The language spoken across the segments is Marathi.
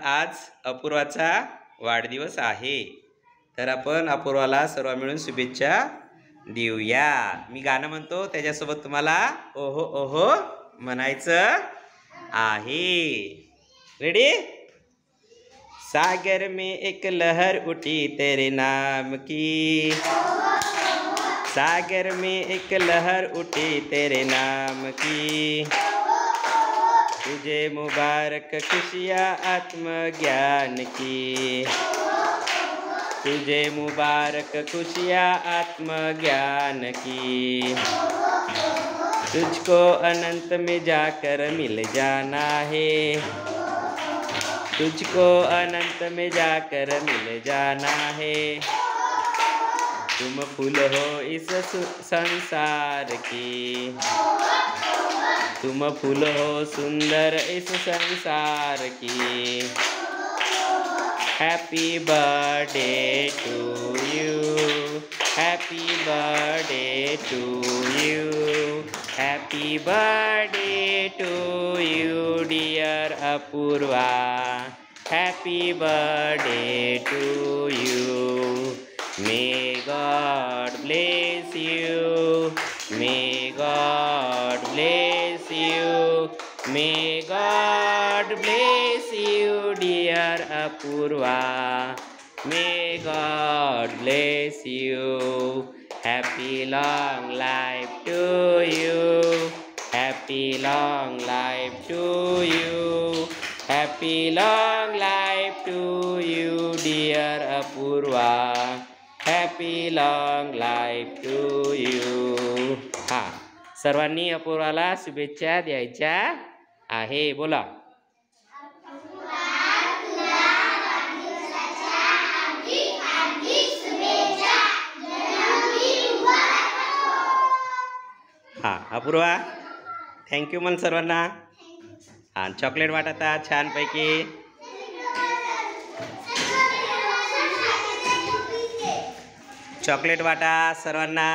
आज अपूर्वाचा वाढदिवस आहे, तर आपण अपूर्वाला सर्व मिळून शुभेच्छा देऊया। मी गाणं म्हणतो, त्याच्यासोबत तुम्हाला ओहो ओहो म्हणायचं आहे। रेडी? सागर में एक लहर उठी तेरे नाम की, सागर में एक लहर उठी तेरे नाम की, तुझे मुबारक खुशियाँ आत्मज्ञान की, तुझे मुबारक खुशियाँ आत्मज्ञान की, तुझको अनंत में जाकर मिल जाना है, तुझको अनंत में जाकर मिल जाना है, तुम फूल हो इस संसार की, तुम फूल हो सुंदर इस संसार की। Happy birthday to you, happy birthday to you, happy birthday to you dear Apurva, happy birthday to you. May God bless you, may God bless you, may God bless you dear Apurva, may God bless you, happy long life to you, happy long life to you, happy long life to you dear Apurva, happy long life to you. हा, सर्वांनी अपूर्वाला शुभेच्छा द्यायच्या आहे। बोला। हा अपूर्वा, थँक्यू म्हण सर्वांना। हा, चॉकलेट वाटता छानपैकी। चॉकलेट वाटा सर्वांना।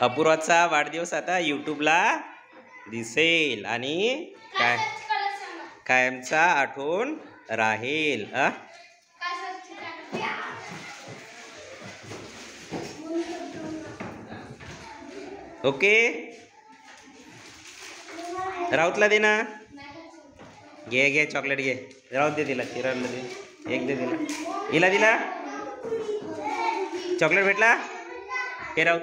अपूर्वाचा वाढदिवस आता यूट्यूबला दिसेल आणि कायमचा आठवण राहील। ओके, राऊतला दे ना। घे घे चॉकलेट घे, राऊत दे तिला, तिरंला दे, एक दे तिला, हिला दिला चॉकलेट भेटला। हे राऊत,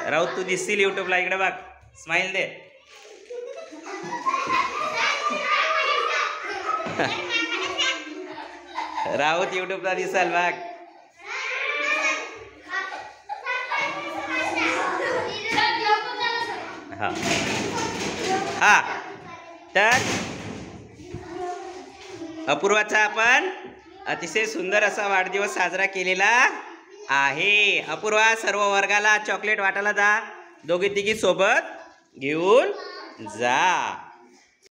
राऊत तू दिसतील यूट्यूबला, इकडे बघ, स्माइल दे। राऊत यूट्यूबला दिसाल बघ। हा हा, तर अपूर्वाचा आपण अतिशय सुंदर असा वाढदिवस साजरा केलेला आहे। अपूर्वा, सर्व वर्गाला चॉकलेट वाटायला जा, दोघी तिघी सोबत घेऊन जा।